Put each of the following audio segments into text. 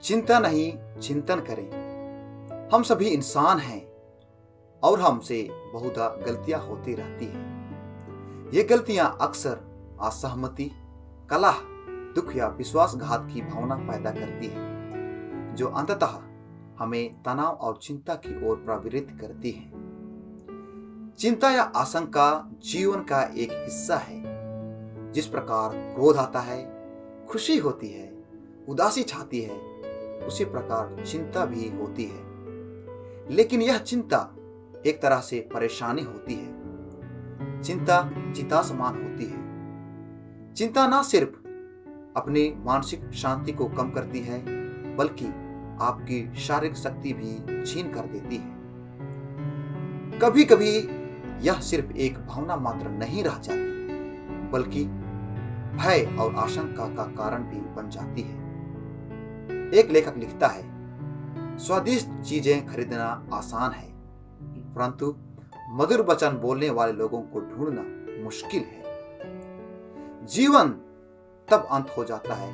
चिंता नहीं, चिंतन करें। हम सभी इंसान हैं और हमसे बहुधा गलतियां होती रहती हैं। ये गलतियां अक्सर असहमति, कलह, दुख या विश्वासघात की भावना पैदा करती है, जो अंततः हमें तनाव और चिंता की ओर प्रवृत्त करती है। चिंता या आशंका जीवन का एक हिस्सा है। जिस प्रकार क्रोध आता है, खुशी होती है, उदासी छाती है, उसी प्रकार चिंता भी होती है। लेकिन यह चिंता एक तरह से परेशानी होती है। चिंता चिता समान होती है। चिंता न सिर्फ अपनी मानसिक शांति को कम करती है, बल्कि आपकी शारीरिक शक्ति भी छीन कर देती है। कभी कभी यह सिर्फ एक भावना मात्र नहीं रह जाती, बल्कि भय और आशंका का कारण भी बन जाती है। एक लेखक लिखता है, स्वादिष्ट चीजें खरीदना आसान है, परंतु मधुर वचन बोलने वाले लोगों को ढूंढना मुश्किल है। जीवन तब अंत हो जाता है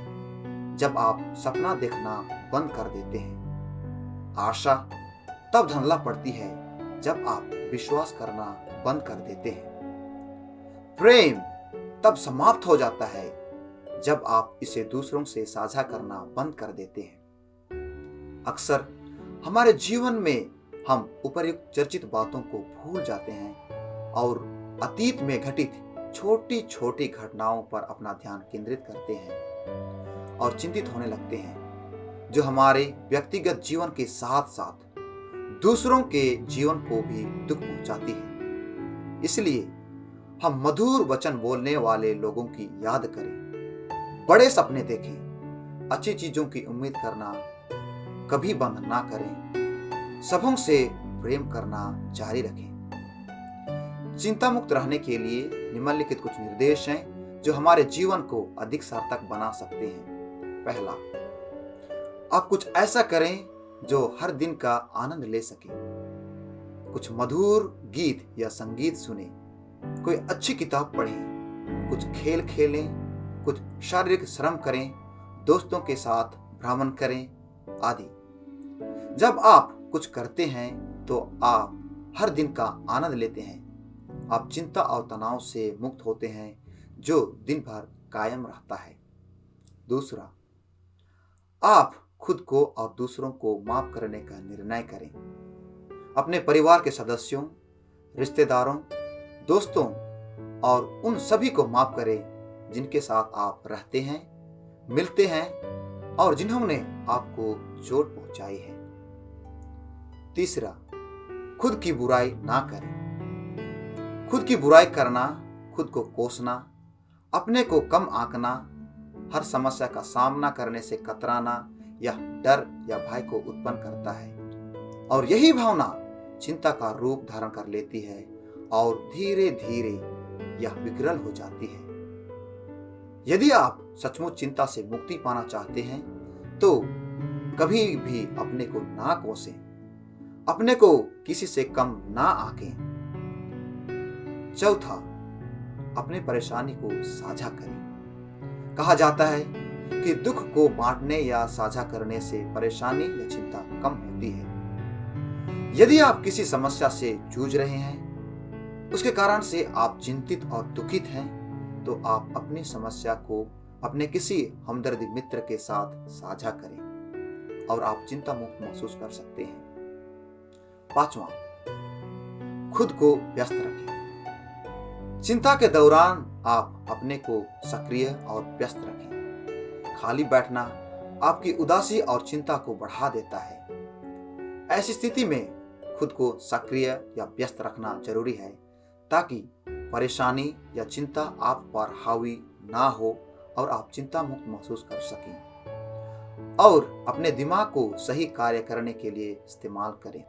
जब आप सपना देखना बंद कर देते हैं। आशा तब धुंधला पड़ती है जब आप विश्वास करना बंद कर देते हैं। प्रेम तब समाप्त हो जाता है जब आप इसे दूसरों से साझा करना बंद कर देते हैं। अक्सर हमारे जीवन में हम उपर्युक्त चर्चित बातों को भूल जाते हैं और अतीत में घटित छोटी छोटी घटनाओं पर अपना ध्यान केंद्रित करते हैं और चिंतित होने लगते हैं, जो हमारे व्यक्तिगत जीवन के साथ साथ दूसरों के जीवन को भी दुख पहुंचाती है। इसलिए हम मधुर वचन बोलने वाले लोगों की याद करें, बड़े सपने देखें, अच्छी चीजों की उम्मीद करना कभी बंद ना करें, सबों से प्रेम करना जारी रखें। चिंता मुक्त रहने के लिए निम्नलिखित कुछ निर्देश हैं जो हमारे जीवन को अधिक सार्थक बना सकते हैं। पहला, आप कुछ ऐसा करें जो हर दिन का आनंद ले सके। कुछ मधुर गीत या संगीत सुने, कोई अच्छी किताब पढ़ें, कुछ खेल खेलें, कुछ शारीरिक श्रम करें, दोस्तों के साथ भ्रमण करें आदि। जब आप कुछ करते हैं तो आप हर दिन का आनंद लेते हैं। आप चिंता और तनाव से मुक्त होते हैं जो दिन भर कायम रहता है। दूसरा, आप खुद को और दूसरों को माफ करने का निर्णय करें। अपने परिवार के सदस्यों, रिश्तेदारों, दोस्तों और उन सभी को माफ करें जिनके साथ आप रहते हैं, मिलते हैं और जिन्होंने आपको चोट पहुंचाई है। तीसरा, खुद की बुराई ना करें। खुद की बुराई करना, खुद को कोसना, अपने को कम आंकना, हर समस्या का सामना करने से कतराना यह डर या भय को उत्पन्न करता है और यही भावना चिंता का रूप धारण कर लेती है और धीरे धीरे यह विकराल हो जाती है। यदि आप सचमुच चिंता से मुक्ति पाना चाहते हैं तो कभी भी अपने को ना कोसें, अपने को किसी से कम ना आंकें। चौथा, अपने परेशानी को साझा करें। कहा जाता है कि दुख को बांटने या साझा करने से परेशानी या चिंता कम होती है। यदि आप किसी समस्या से जूझ रहे हैं, उसके कारण से आप चिंतित और दुखित हैं, तो आप अपनी समस्या को अपने किसी हमदर्दी मित्र के साथ साझा करें और आप चिंता मुक्त महसूस कर सकते हैं। पांचवा, खुद को व्यस्त रखें। चिंता के दौरान आप अपने को सक्रिय और व्यस्त रखें। खाली बैठना आपकी उदासी और चिंता को बढ़ा देता है। ऐसी स्थिति में खुद को सक्रिय या व्यस्त रखना जरूरी है ताकि परेशानी या चिंता आप पर हावी ना हो और आप चिंता मुक्त महसूस कर सकें और अपने दिमाग को सही कार्य करने के लिए इस्तेमाल करें।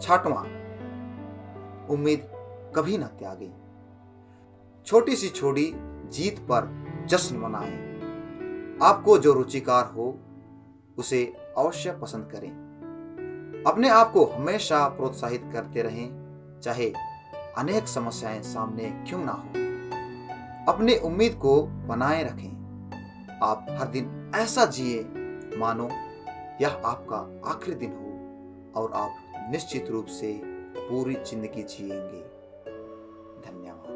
छठवां, उम्मीद कभी न त्यागें। छोटी सी छोटी जीत पर जश्न मनाएं। आपको जो रुचिकार हो उसे अवश्य पसंद करें। अपने आप को हमेशा प्रोत्साहित करते रहें, चाहे अनेक समस्याएं सामने क्यों ना हो। अपनी उम्मीद को बनाए रखें। आप हर दिन ऐसा जिए मानो यह आपका आखिरी दिन हो और आप निश्चित रूप से पूरी जिंदगी जिएंगे। धन्यवाद।